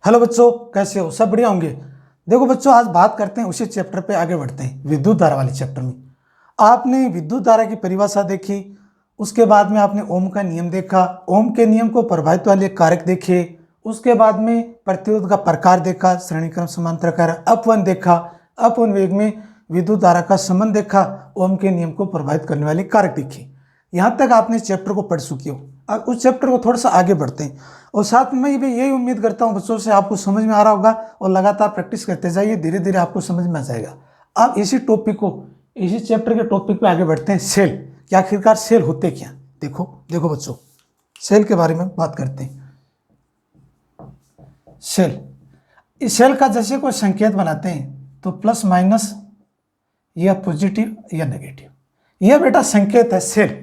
Hello बच्चों, कैसे हो? सब बढ़िया होंगे। देखो बच्चों, आज बात करते हैं उसी चैप्टर पे आगे बढ़ते हैं, विद्युत धारा वाले चैप्टर में। आपने विद्युत धारा की परिभाषा देखी, उसके बाद में आपने ओम का नियम देखा, ओम के नियम को प्रभावित वाले कारक देखे, उसके बाद में प्रतिरोध का प्रकार देखा, श्रेणीक्रम समांतर कारक, अपवन देखा, अपवन वेग में विद्युत धारा का संबंध देखा, ओम के नियम को प्रभावित करने वाले कारक देखे। यहाँ तक आपने इस चैप्टर को पढ़ चुके हो। अब उस चैप्टर को थोड़ा सा आगे बढ़ते हैं, और साथ में मैं भी यही उम्मीद करता हूँ बच्चों से आपको समझ में आ रहा होगा, और लगातार प्रैक्टिस करते जाइए, धीरे धीरे आपको समझ में आ जाएगा। अब इसी टॉपिक को, इसी चैप्टर के टॉपिक पे आगे बढ़ते हैं, सेल। कि आखिरकार सेल होते क्या? देखो देखो बच्चों, सेल के बारे में बात करते हैं। सेल, इस सेल का जैसे कोई संकेत बनाते हैं तो प्लस माइनस या पॉजिटिव या नेगेटिव, यह बेटा संकेत है सेल।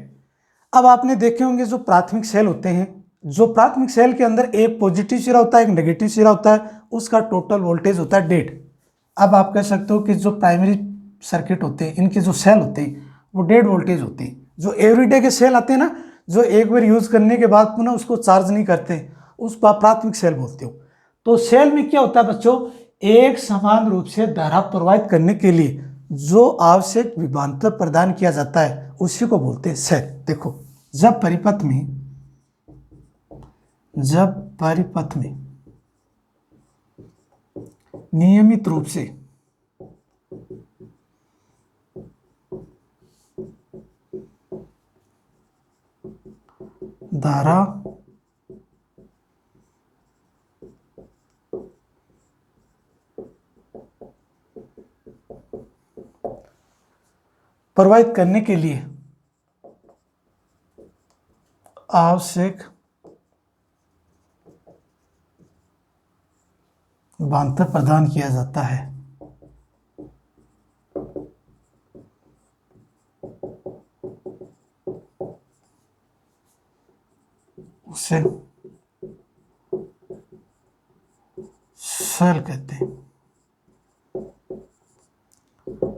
अब आपने देखे होंगे जो प्राथमिक सेल होते हैं, जो प्राथमिक सेल के अंदर एक पॉजिटिव सिरा होता है, एक नेगेटिव सिरा होता है, उसका टोटल वोल्टेज होता है 1.5। अब आप कह सकते हो कि जो प्राइमरी सर्किट होते हैं, इनके जो सेल होते हैं वो 1.5 वोल्टेज होते हैं। जो एवरीडे के सेल आते हैं ना, जो एक बार यूज करने के बाद पुनः उसको चार्ज नहीं करते, उसको आप प्राथमिक सेल बोलते हो। तो सेल में क्या होता है बच्चों, एक समान रूप से धारा प्रवाहित करने के लिए जो आवश्यक विभवांतर प्रदान किया जाता है उसी को बोलते हैं सेल। देखो, जब परिपथ में नियमित रूप से धारा प्रवाहित करने के लिए आवश्यक विभवांतर प्रदान किया जाता है उसे सेल कहते हैं।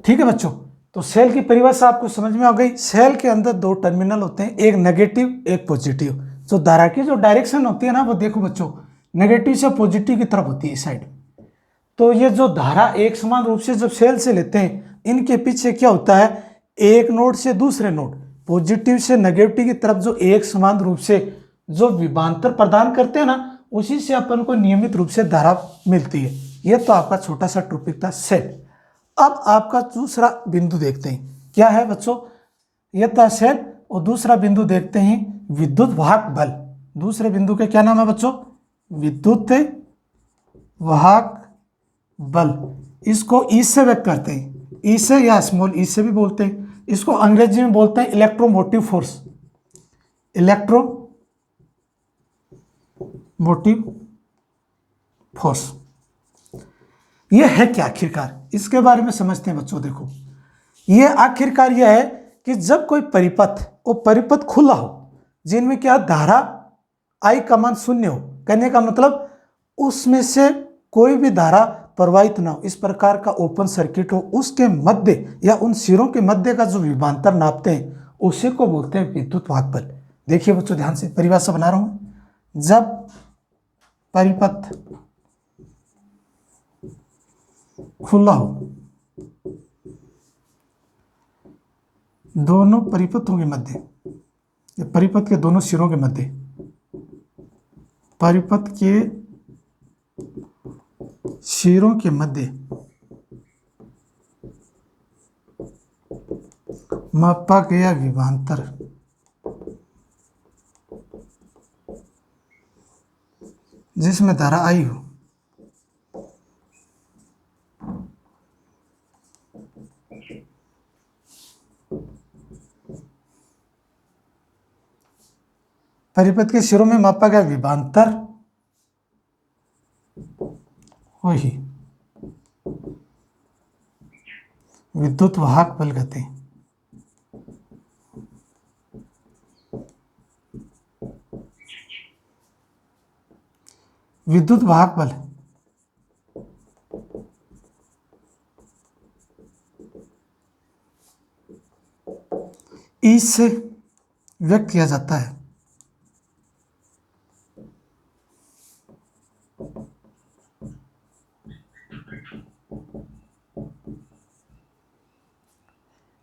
ठीक है बच्चों, तो सेल की परिभाषा आपको समझ में आ गई। सेल के अंदर दो टर्मिनल होते हैं, एक नेगेटिव एक पॉजिटिव। जो धारा की जो डायरेक्शन होती है ना, वो देखो बच्चों, नेगेटिव से पॉजिटिव की तरफ होती है इस साइड। तो ये जो धारा एक समान रूप से जब सेल से लेते हैं, इनके पीछे क्या होता है, एक नोड से दूसरे नोड, पॉजिटिव से नेगेटिव की तरफ जो एक समान रूप से जो विभवांतर प्रदान करते हैं ना, उसी से अपन को नियमित रूप से धारा मिलती है। ये तो आपका छोटा सा टॉपिक था सेल। अब आपका दूसरा बिंदु देखते हैं, क्या है बच्चों, यह था सेल। और दूसरा बिंदु देखते हैं विद्युत वाहक बल। दूसरे बिंदु के क्या नाम है बच्चों, विद्युत वाहक बल। इसको ई से व्यक्त करते हैं, ई से या स्मॉल ई से भी बोलते हैं। इसको अंग्रेजी में बोलते हैं इलेक्ट्रोमोटिव फोर्स, इलेक्ट्रोमोटिव फोर्स। यह है क्या आखिरकार, इसके बारे में समझते हैं बच्चों। देखो, यह आखिरकार यह है कि जब कोई परिपथ, वो परिपथ खुला हो, जिनमें क्या धारा आई का मान 0 हो, कहने का मतलब उसमें से कोई भी धारा प्रवाहित ना हो, इस प्रकार का ओपन सर्किट हो, उसके मध्य या उन सिरों के मध्य का जो विभवांतर नापते हैं उसी को बोलते हैं विद्युत वाहक बल। देखिए बच्चों, ध्यान से परिभाषा बना रहा हूं। जब परिपथ खुला हो, दोनों परिपथों के मध्य, परिपथ के दोनों सिरों के मध्य, परिपथ के सिरों के मध्य मापा गया विभवांतर जिसमें धारा आई हो, परिपथ के सिरों में मापा गया विभवांतर वही विद्युत वाहक बल कहते हैं। विद्युत वाहक बल ई से व्यक्त किया जाता है।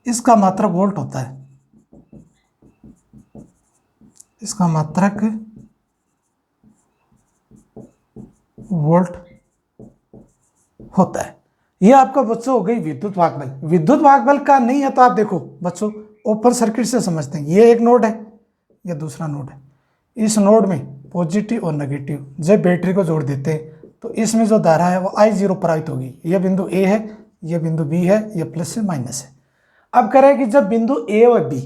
इसका मात्रक वोल्ट होता है, इसका मात्रक वोल्ट होता है। ये आपका बच्चों हो गई विद्युत वाहक बल। विद्युत वाहक बल का नहीं है तो आप देखो बच्चों ओपन सर्किट से समझते हैं। ये एक नोड है, ये दूसरा नोड है। इस नोड में पॉजिटिव और नेगेटिव जब बैटरी को जोड़ देते हैं तो इसमें जो धारा है वो I0 प्रवाहित होगी। यह बिंदु A है, यह बिंदु B है, यह प्लस से माइनस है। अब कह रहे हैं कि जब बिंदु A और B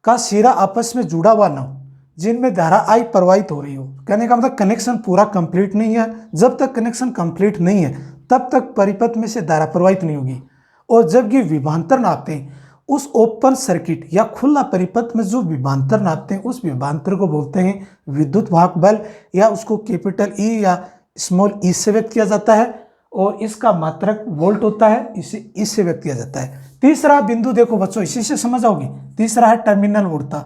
का सिरा आपस में जुड़ा हुआ ना हो, जिनमें धारा I प्रवाहित हो रही हो, कहने का मतलब कनेक्शन पूरा कंप्लीट नहीं है। जब तक कनेक्शन कंप्लीट नहीं है तब तक परिपथ में से धारा प्रवाहित नहीं होगी। और जब ये विभवांतर नापते हैं, उस ओपन सर्किट या खुला परिपथ में जो विभवांतर नापते हैं उस विभवांतर को बोलते हैं विद्युत वाहक बल, या उसको कैपिटल E या स्मॉल ई से व्यक्त किया जाता है। और इसका मात्रक वोल्ट होता है, इसे इससे व्यक्त किया जाता है। तीसरा बिंदु देखो बच्चों, इसी से समझ आओगे। तीसरा है टर्मिनल वोल्टता।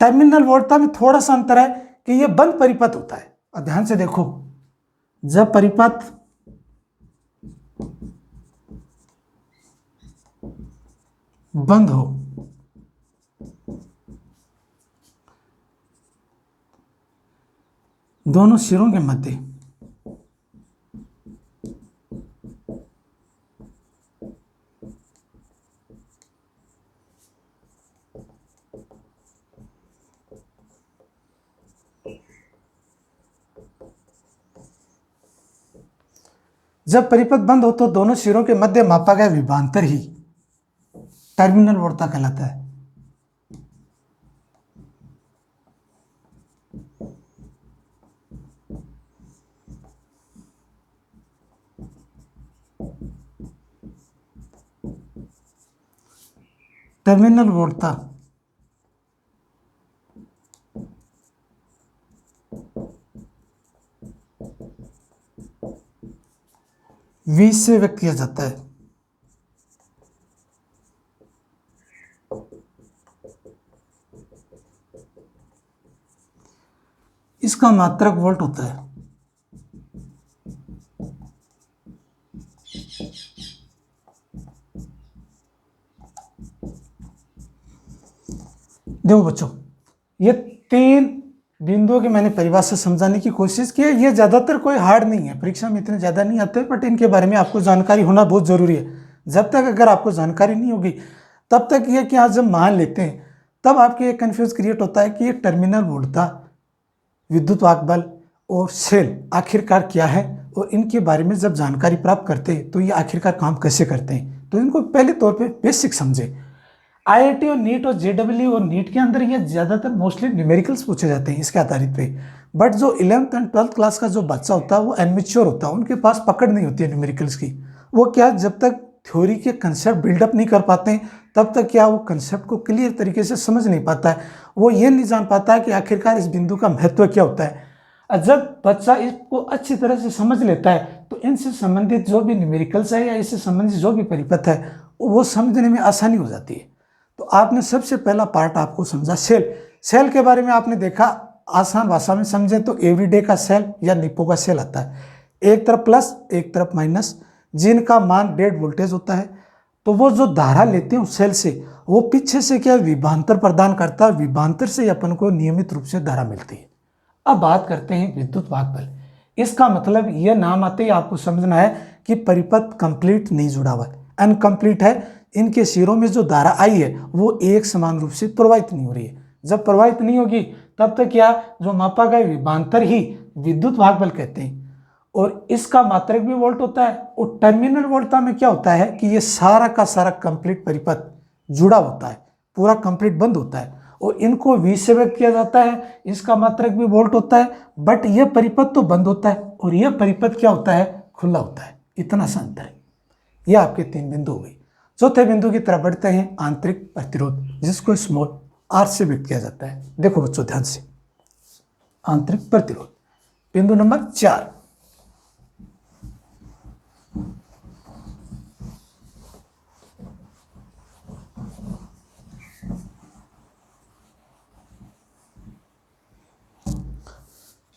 टर्मिनल वोल्टता में थोड़ा सा अंतर है कि यह बंद परिपथ होता है। और ध्यान से देखो, जब परिपथ बंद हो दोनों सिरों के मध्य जब परिपथ बंद हो तो दोनों सिरों के मध्य मापा गया विभवांतर ही टर्मिनल वोल्टता कहलाता है। टर्मिनल वोल्टता V से व्यक्त किया जाता है। इसका मात्रक वोल्ट होता है। देखो बच्चों, ये तीन बिंदुओं की मैंने परिभाषा समझाने की कोशिश की है। ये ज़्यादातर कोई हार्ड नहीं है, परीक्षा में इतने ज़्यादा नहीं आते, बट इनके बारे में आपको जानकारी होना बहुत ज़रूरी है। जब तक अगर आपको जानकारी नहीं होगी तब तक ये कि आज जब मान लेते हैं तब आपके ये कन्फ्यूज क्रिएट होता है कि ये टर्मिनल वोल्टता, विद्युत वाहक बल और सेल आखिरकार क्या है, और इनके बारे में जब जानकारी प्राप्त करते हैं तो ये आखिरकार काम कैसे करते हैं। तो इनको पहले तौर पे बेसिक समझे। IIT और नीट और JEE और नीट के अंदर ये ज़्यादातर मोस्टली न्यूमेरिकल्स पूछे जाते हैं इसके आधारित पे। बट जो 11th एंड 12th क्लास का जो बच्चा होता है वो एनमेच्योर होता है, उनके पास पकड़ नहीं होती है न्यूमेरिकल्स की। वो क्या, जब तक थ्योरी के कंसेप्ट बिल्डअप नहीं कर पाते हैं तब तक क्या वो कंसेप्ट को क्लियर तरीके से समझ नहीं पाता है। वो ये नहीं जान पाता है कि आखिरकार इस बिंदु का महत्व क्या होता है। और जब बच्चा इसको अच्छी तरह से समझ लेता है तो इनसे संबंधित जो भी न्यूमेरिकल्स है या इससे संबंधित जो भी परिपथ है वो समझने में आसानी हो जाती है। तो आपने सबसे पहला पार्ट आपको समझा सेल। सेल के बारे में आपने देखा, आसान भाषा में समझें तो एवरीडे का सेल या निपो का सेल आता है। एक तरफ प्लस एक तरफ माइनस, जिनका मान डेड वोल्टेज होता है। तो वो जो धारा लेते हैं उस सेल से वो पीछे से क्या विभवांतर प्रदान करता है, विभवांतर से अपन को नियमित रूप से धारा मिलती है। अब बात करते हैं विद्युत वाहक बल। इसका मतलब यह नाम आते ही आपको समझना है कि परिपथ कंप्लीट नहीं जुड़ा हुआ है, अनकंप्लीट है। इनके सिरों में जो धारा आई है वो एक समान रूप से प्रवाहित नहीं हो रही है। जब प्रवाहित नहीं होगी तब तक क्या, जो मापा गया विभवांतर ही विद्युत वाहक बल कहते हैं। और इसका मात्रक भी वोल्ट होता है। और टर्मिनल वोल्टता में क्या होता है कि ये सारा का सारा कंप्लीट परिपथ जुड़ा होता है, पूरा कंप्लीट बंद होता है और इनको V से व्यक्त किया जाता है। इसका मात्रक भी वोल्ट होता है, बट यह परिपथ तो बंद होता है और यह परिपथ क्या होता है, खुला होता है। इतना सा अंतर है। यह आपके तीन बिंदु हो गई। चौथे बिंदु की तरफ बढ़ते हैं, आंतरिक प्रतिरोध, जिसको स्मॉल r से व्यक्त किया जाता है। देखो बच्चों ध्यान से, आंतरिक प्रतिरोध बिंदु नंबर 4।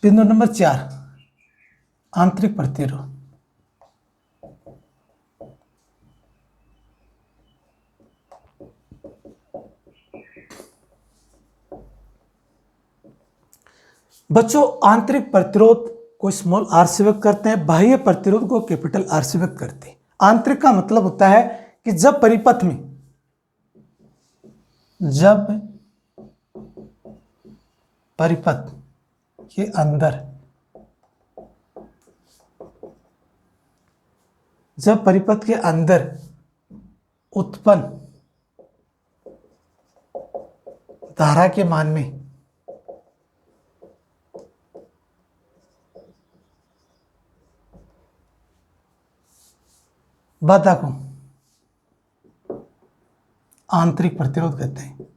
बिंदु नंबर 4, आंतरिक प्रतिरोध। बच्चों आंतरिक प्रतिरोध को स्मॉल आर से व्यक्त करते हैं, बाह्य प्रतिरोध को कैपिटल आर से व्यक्त करते हैं। आंतरिक का मतलब होता है कि जब परिपथ में, जब परिपथ के अंदर, जब परिपथ के अंदर उत्पन्न धारा के मान में बाधा को आंतरिक प्रतिरोध कहते हैं।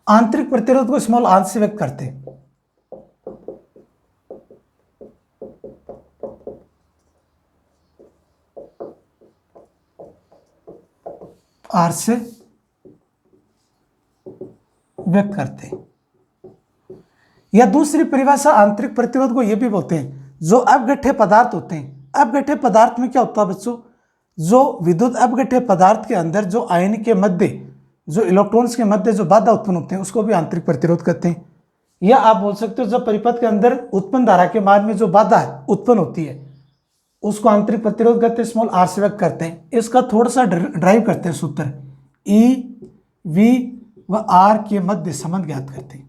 आंतरिक प्रतिरोध को स्मॉल आर से व्यक्त करते हैं। आर से व्यक्त करते हैं। या दूसरी परिभाषा आंतरिक प्रतिरोध को यह भी बोलते हैं, जो अपघट्य पदार्थ होते हैं। अपघट्य पदार्थ में क्या होता है बच्चों, जो विद्युत अपघट्य पदार्थ के अंदर जो आयन के मध्य, जो इलेक्ट्रॉन्स के मध्य जो बाधा उत्पन्न होते हैं उसको भी आंतरिक प्रतिरोध कहते हैं। या आप बोल सकते हो जब परिपथ के अंदर उत्पन्न धारा के मान में जो बाधा उत्पन्न होती है उसको आंतरिक प्रतिरोध कहते हैं, स्मॉल आर से व्यक्त करते हैं। इसका थोड़ा सा ड्राइव करते हैं सूत्र, ई वी व आर के मध्य संबंध ज्ञात करते हैं,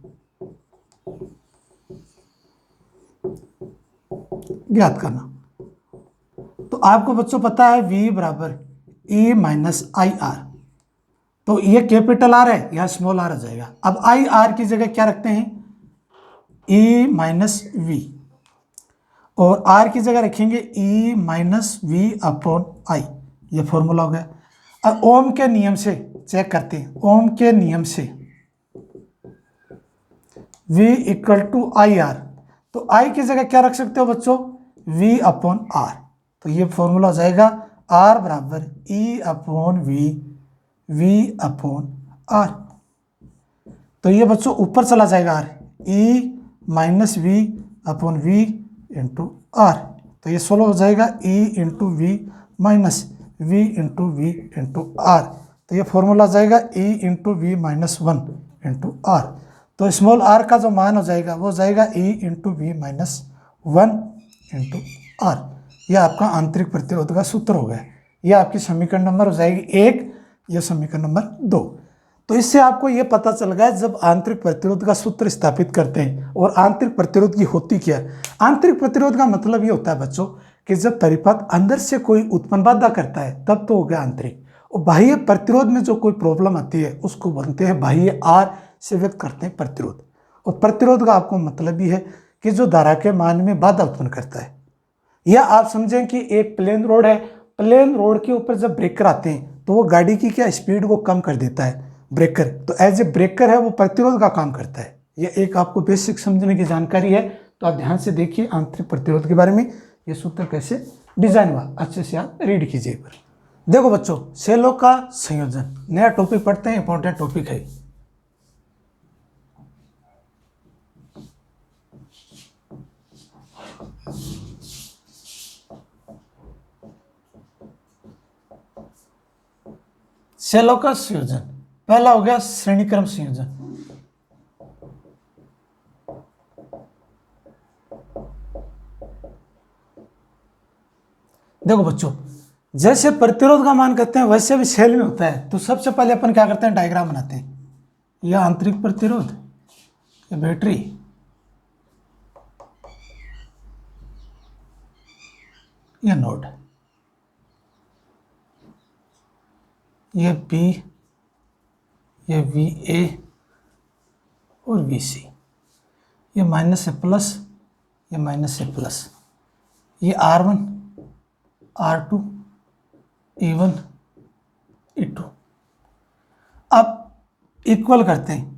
ज्ञात करना। तो आपको बच्चों पता है V बराबर E माइनस आई आर, तो ये कैपिटल आर है, यहां स्मॉल आर आ जाएगा। अब आई आर की जगह क्या रखते हैं, E माइनस वी, और आर की जगह रखेंगे E minus V upon I, ये फॉर्मूला हो गया। अब ओम के नियम से चेक करते हैं, ओम के नियम से V equal to I R, तो आई की जगह क्या रख सकते हो बच्चों, V अपॉन आर, तो ये फॉर्मूला हो जाएगा आर बराबर E upon V, V upon R. तो ये बच्चों ऊपर चला जाएगा R, E minus V upon V into R, तो ये 16 हो जाएगा E into V minus V into V into R, तो ये फॉर्मूला आ जाएगा E into V minus 1 into R. तो स्मॉल आर का जो मान हो जाएगा वो हो जाएगा E into V minus 1 into R. यह आपका आंतरिक प्रतिरोध का सूत्र हो गया। यह आपकी समीकरण नंबर हो जाएगी 1, यह समीकरण नंबर 2। तो इससे आपको यह पता चल गया जब आंतरिक प्रतिरोध का सूत्र स्थापित करते हैं और आंतरिक प्रतिरोध की होती क्या है। आंतरिक प्रतिरोध का मतलब ये होता है बच्चों कि जब परिपथ अंदर से कोई उत्पन्न बाधा करता है तब तो हो गया आंतरिक, और बाह्य प्रतिरोध में जो कोई प्रॉब्लम आती है उसको बोलते हैं बाह्य आर से व्यक्त करते हैं प्रतिरोध। और प्रतिरोध का आपको मतलब ही है कि जो धारा के मान में बाधा उत्पन्न करता है। या आप समझें कि एक प्लेन रोड है, प्लेन रोड के ऊपर जब ब्रेकर आते हैं तो वो गाड़ी की क्या स्पीड को कम कर देता है ब्रेकर, तो एज ए ब्रेकर है वो प्रतिरोध का काम करता है। यह एक आपको बेसिक समझने की जानकारी है, तो आप ध्यान से देखिए आंतरिक प्रतिरोध के बारे में, ये सूत्र कैसे डिजाइन हुआ, अच्छे से आप रीड कीजिए पर। देखो बच्चों, सेलों का संयोजन नया टॉपिक पढ़ते हैं, इंपॉर्टेंट टॉपिक है। सेलों का संयोजन, पहला हो गया श्रेणीक्रम संयोजन। देखो बच्चों, जैसे प्रतिरोध का मान करते हैं वैसे भी सेल में होता है। तो सबसे पहले अपन क्या करते हैं, डायग्राम बनाते हैं। यह आंतरिक प्रतिरोध, यह बैटरी, यह नोड, यह बी, यह वी ए और वी सी, यह माइनस से प्लस, यह माइनस से प्लस, यह R1 R2 E1 E2। अब इक्वल करते हैं,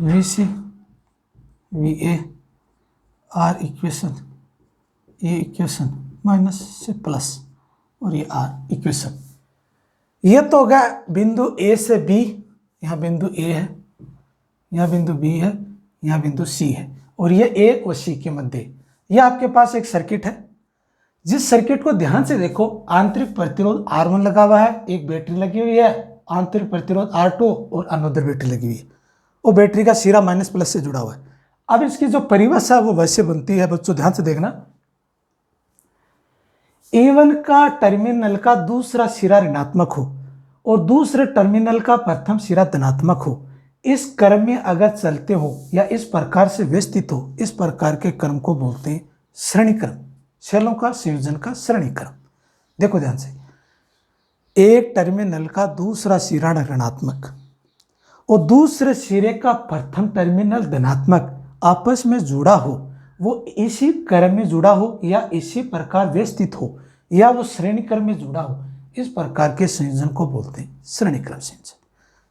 VC VA R इक्वेशन, ये इक्वेशन माइनस से प्लस और ये R इक्वेशन। ये तो हो गया बिंदु A से B, यहाँ बिंदु A है, यहाँ बिंदु B है, यहाँ बिंदु C है, और ये A और C के मध्य ये आपके पास एक सर्किट है। जिस सर्किट को ध्यान से देखो, आंतरिक प्रतिरोध R1 लगा हुआ है, एक बैटरी लगी हुई है, आंतरिक प्रतिरोध R2 और अनोदर बैटरी लगी हुई है, वो बैटरी का सिरा माइनस प्लस से जुड़ा हुआ है। अब इसकी जो परिभाषा है वो वैसे बनती है बच्चों, ध्यान से देखना। A1 का टर्मिनल का दूसरा सिरा ऋणात्मक हो और दूसरे टर्मिनल का प्रथम सिरा धनात्मक हो, इस क्रम में अगर चलते हो या इस प्रकार से व्यवस्थित हो, इस प्रकार के क्रम को बोलते हैं श्रेणी क्रम, सेलों का संयोजन का श्रेणी क्रम। देखो ध्यान से, एक टर्मिनल का दूसरा सिरा ऋणात्मक और दूसरे सिरे का प्रथम टर्मिनल धनात्मक आपस में जुड़ा हो, वो इसी क्रम में जुड़ा हो या इसी प्रकार व्यवस्थित हो या वो श्रेणी क्रम में जुड़ा हो, इस प्रकार के संयोजन को बोलते हैं श्रेणी क्रम संयोजन,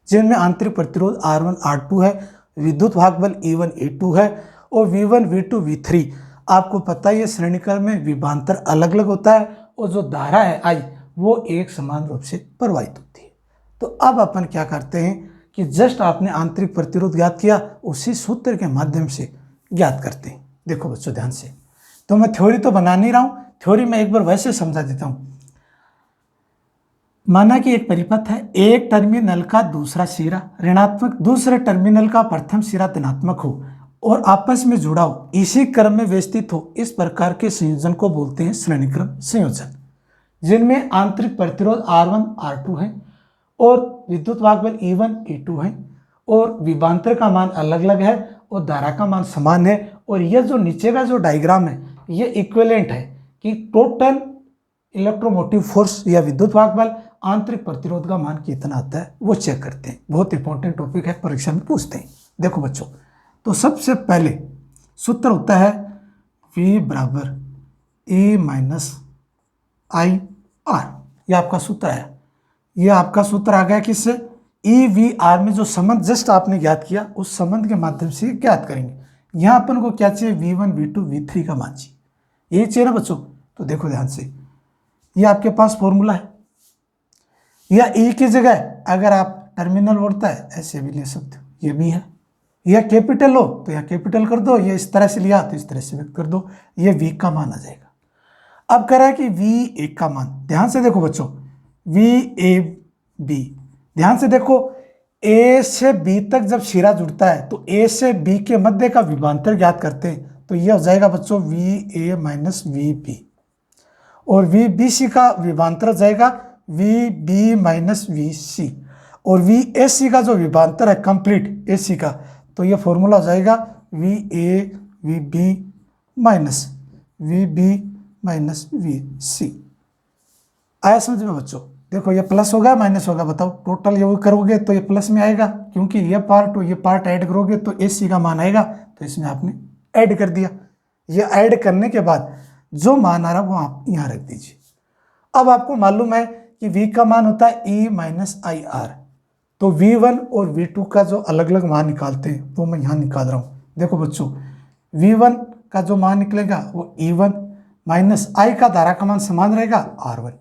जिनमें आंतरिक प्रतिरोध R1 R2 है, विद्युत भाग बल E1 E2 है और V1 V2 V3। आपको पता है ये श्रेणी क्रम में विभवांतर अलग अलग होता है और जो धारा है I वो एक समान रूप से प्रवाहित होती है। तो अब अपन क्या करते हैं कि जस्ट आपने आंतरिक प्रतिरोध ज्ञात किया, उसी सूत्र के माध्यम से ज्ञात करते हैं। देखो बच्चों ध्यान से, तो मैं थ्योरी तो बना नहीं रहा हूं, थ्योरी में एक बार वैसे समझा देता हूं। माना कि एक परिपथ है, एक टर्मिनल का दूसरा सिरा ऋणात्मक, दूसरे टर्मिनल का प्रथम सिरा धनात्मक हो और आपस में जुड़ा हो, इसी क्रम में व्यवस्थित हो, इस प्रकार के संयोजन को बोलते हैं श्रेणी क्रम संयोजन, जिनमें आंतरिक प्रतिरोध R1 R2 है और विद्युत भाग बल E1 E2 है और विभवांतर का मान अलग अलग है और धारा का मान समान है। और यह जो नीचे का जो डायग्राम है ये इक्विवेलेंट है कि टोटल इलेक्ट्रोमोटिव फोर्स या विद्युत भाग बल, आंतरिक प्रतिरोध का मान कितना आता है वो चेक करते हैं। बहुत इंपॉर्टेंट टॉपिक है, परीक्षा में पूछते हैं। देखो बच्चों, तो सबसे पहले सूत्र होता है V बराबर E माइनस आई आर, यह आपका सूत्र है। यह आपका सूत्र आ गया किससे? EVR में जो संबंध जस्ट आपने ज्ञात किया उस संबंध के माध्यम से ज्ञात करेंगे। यहाँ अपन को क्या चाहिए? V1 V2 V3 का मान चाहिए, यही चाहिए ना बच्चों। तो देखो ध्यान से, ये आपके पास फॉर्मूला है, या E की जगह अगर आप टर्मिनल बोलता है ऐसे भी ले सकते हो, ये भी है। या कैपिटल हो तो यहाँ कैपिटल कर दो, ये इस तरह से लिया तो इस तरह से व्यक्त कर दो, ये V का मान आ जाएगा। अब कह रहा है कि V1 का मान, ध्यान से देखो बच्चों, VAB, ध्यान से देखो, A से B तक जब सिरा जुड़ता है तो A से B के मध्य का विभवांतर ज्ञात करते हैं, तो यह हो जाएगा बच्चों VA माइनस VB, और VBC का विभवांतर हो जाएगा VB माइनस VC, और VAC का जो विभवांतर है कंप्लीट AC का, तो यह फॉर्मूला हो जाएगा VA VB minus VB minus VC। आया समझ में बच्चों? देखो ये प्लस होगा माइनस होगा, बताओ टोटल ये करोगे तो ये प्लस में आएगा, क्योंकि ये पार्ट और ये पार्ट ऐड करोगे तो AC का मान आएगा, तो इसमें आपने ऐड कर दिया। ये ऐड करने के बाद जो मान आ रहा वो आप यहाँ रख दीजिए। अब आपको मालूम है कि V का मान होता है E माइनस आई आर, तो V1 और V2 का जो अलग अलग मान निकालते हैं वो मैं यहाँ निकाल रहा हूँ। देखो बच्चों, V1 का जो मान निकलेगा वो E1 माइनस I का धारा का मान समान रहेगा R1,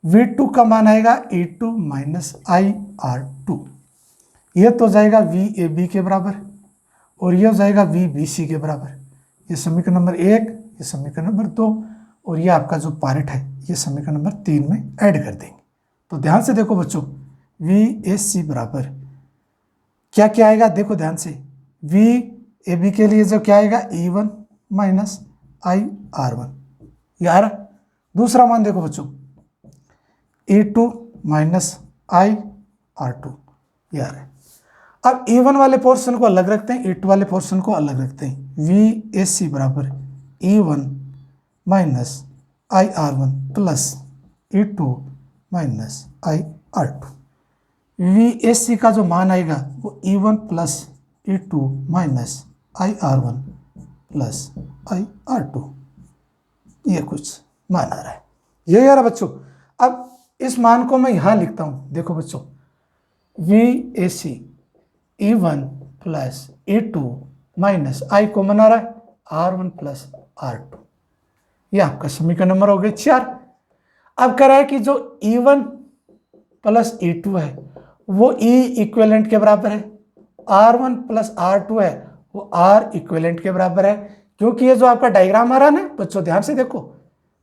V2 का मान आएगा E2 माइनस आई R2, यह तो जाएगा VAB के बराबर और यह हो जाएगा VBC के बराबर। ये समीकरण नंबर 1, ये समीकरण नंबर 2, और ये आपका जो पार्ट है ये समीकरण नंबर 3 में ऐड कर देंगे। तो ध्यान से देखो बच्चों, VAC बराबर क्या क्या आएगा? देखो ध्यान से, VAB के लिए जो क्या आएगा E1 माइनस आई R1, यार दूसरा मान देखो बच्चों E2 माइनस आई R2, यार है। अब E1 वाले पोर्शन को अलग रखते हैं, E2 वाले पोर्शन को अलग रखते हैं। VAC बराबर E1 माइनस आई R1 प्लस E2 माइनस आई R2। VAC का जो मान आएगा वो E1 प्लस E2 माइनस आई R1 प्लस आई R2, ये कुछ मान आ रहा है, ये यार बच्चों। अब इस मान को मैं यहाँ लिखता हूँ, देखो बच्चों, VAC E1 plus E2 minus आई को मना रहा है R1 प्लस R2, ये आपका समीकरण नंबर हो गया 4। अब कह रहा है कि जो E1 प्लस E2 है वो E इक्विवेलेंट के बराबर है, R1 प्लस R2 है वो आर इक्विवेलेंट के बराबर है। क्योंकि ये जो आपका डायग्राम आ रहा है ना बच्चों, ध्यान से देखो,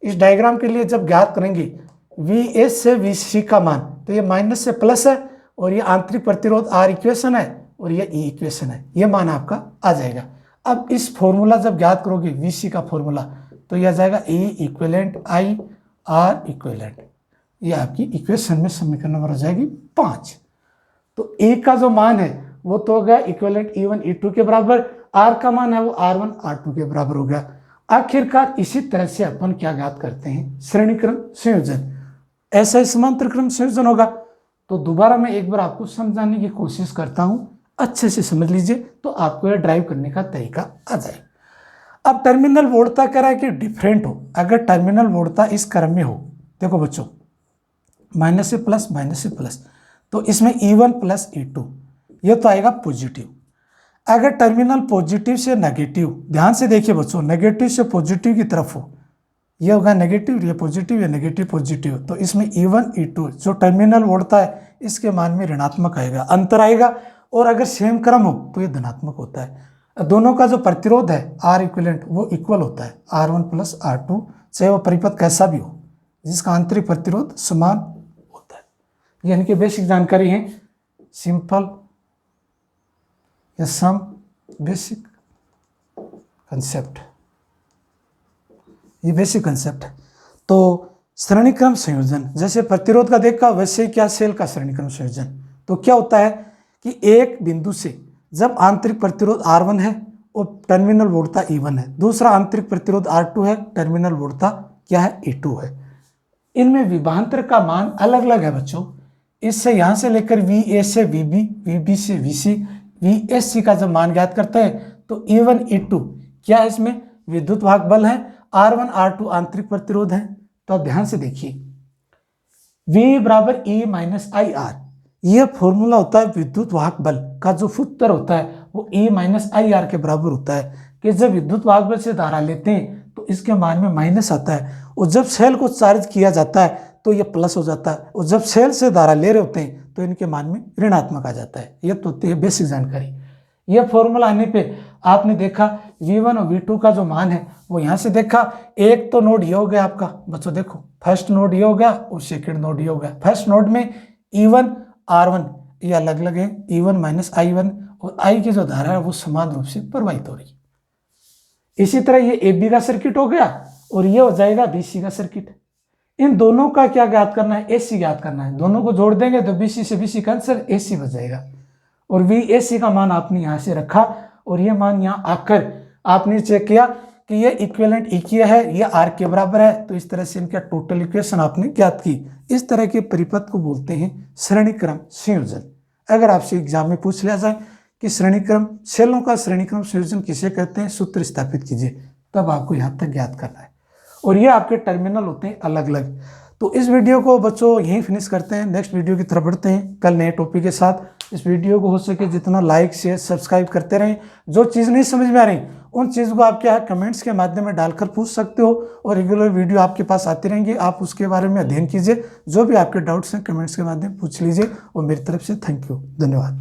इस डायग्राम के लिए जब ज्ञात करेंगे वी एस से वी सी का मान, तो ये माइनस से प्लस है और ये आंतरिक प्रतिरोध आर इक्वेशन है और ये ई इक्वेशन है, ये मान आपका आ जाएगा। अब इस फॉर्मूला जब ज्ञात करोगे वी सी का फॉर्मूला, तो यह आ जाएगा ए इक्विवेलेंट आई आर इक्विवेलेंट, ये आपकी इक्वेशन में समीकरण नंबर हो जाएगी 5। तो ए का जो मान है वो तो हो गया इक्विवेलेंट E1 E2 के बराबर, आर का मान है वो R1 R2 के बराबर हो गया। आखिरकार इसी तरह से अपन क्या ज्ञात करते हैं, श्रेणी क्रम संयोजन। ऐसा ही समांतर क्रम संयोजन होगा। तो दोबारा मैं एक बार आपको समझाने की कोशिश करता हूं, अच्छे से समझ लीजिए तो आपको यह ड्राइव करने का तरीका आ जाए। अब टर्मिनल वोल्टता कह रहा है कि डिफरेंट हो। अगर टर्मिनल वोल्टता इस क्रम में हो, देखो बच्चों, माइनस से प्लस, तो इसमें E1 प्लस E2 ये तो आएगा पॉजिटिव। अगर टर्मिनल पॉजिटिव से नेगेटिव, ध्यान से देखिए बच्चों, नेगेटिव से पॉजिटिव की तरफ हो, ये होगा नेगेटिव, ये पॉजिटिव, ये नेगेटिव पॉजिटिव, तो इसमें E1 E2 जो टर्मिनल वोल्टता है इसके मान में ऋणात्मक आएगा, अंतर आएगा। और अगर सेम क्रम हो तो ये धनात्मक होता है। दोनों का जो प्रतिरोध है आर इक्विवेलेंट वो इक्वल होता है, R1 प्लस R2, चाहे वो परिपथ कैसा भी हो, जिसका आंतरिक प्रतिरोध समान होता है। ये इनकी बेसिक जानकारी है, सिंपल या सम बेसिक कंसेप्ट, ये बेसिक कंसेप्ट है। तो श्रेणी क्रम संयोजन, जैसे प्रतिरोध का देखा वैसे ही क्या सेल का श्रेणी क्रम संयोजन। तो क्या होता है कि एक बिंदु से जब आंतरिक प्रतिरोध R1 है और टर्मिनल वोल्टता E1 है, दूसरा आंतरिक प्रतिरोध R2 है, टर्मिनल वोल्टता क्या है E2 है, इनमें विभवांतर का मान अलग अलग है बच्चों। इससे यहाँ से लेकर VA से VB, VB से VC, VSC का जब मान ज्ञात करते हैं तो E1 E2 क्या है, इसमें विद्युत वाहक बल है, R1 R2 आंतरिक प्रतिरोध है। तो आप ध्यान से देखिए, V बराबर E माइनस आई आर, यह फॉर्मूला होता है विद्युत वाहक बल का, जो सूत्र होता है वो E माइनस आई आर के बराबर होता है। कि जब विद्युत वाहक बल से धारा लेते हैं तो इसके मान में माइनस आता है, और जब सेल को चार्ज किया जाता है तो ये प्लस हो जाता है, और जब सेल से धारा ले रहे होते हैं तो इनके मान में ऋणात्मक आ जाता है। ये तो होती है बेसिक जानकारी। यह फॉर्मूला आने पे आपने देखा V1 और V2 का जो मान है वो यहाँ से देखा, एक तो नोड ये हो गया आपका बच्चों, देखो फर्स्ट नोड ये हो गया और सेकंड नोड ये हो गया। फर्स्ट नोड में E1 R1 ये अलग अलग है, E1 माइनस I1, और I की जो धारा है वो समान रूप से प्रवाहित हो रही है। इसी तरह ये AB का सर्किट हो गया और ये हो जाएगा BC का सर्किट। इन दोनों का क्या ज्ञात करना है, AC ज्ञात करना है। दोनों को जोड़ देंगे तो BC से BC का आंसर AC बच जाएगा, और VAC का मान आपने यहाँ से रखा और ये मान यहाँ आकर आपने चेक किया कि ये इक्विवेलेंट इक्विया है, ये R के बराबर है। तो इस तरह से इनका टोटल इक्वेशन आपने ज्ञात की। इस तरह के परिपथ को बोलते हैं श्रेणी क्रम संयोजन। अगर आपसे एग्जाम में पूछ लिया जाए कि श्रेणी क्रम सेलों का श्रेणी क्रम संयोजन किसे कहते हैं, सूत्र स्थापित कीजिए, तब आपको यहाँ तक ज्ञात करना है। और ये आपके टर्मिनल होते हैं अलग अलग। तो इस वीडियो को बच्चों यहीं फिनिश करते हैं, नेक्स्ट वीडियो की तरफ बढ़ते हैं कल नए टॉपिक के साथ। इस वीडियो को हो सके जितना लाइक शेयर सब्सक्राइब करते रहें। जो चीज़ नहीं समझ में आ रही उन चीज़ को आप क्या है कमेंट्स के माध्यम में डालकर पूछ सकते हो, और रेगुलर वीडियो आपके पास आती रहेंगी, आप उसके बारे में अध्ययन कीजिए। जो भी आपके डाउट्स हैं कमेंट्स के माध्यम पूछ लीजिए। और मेरी तरफ से थैंक यू, धन्यवाद।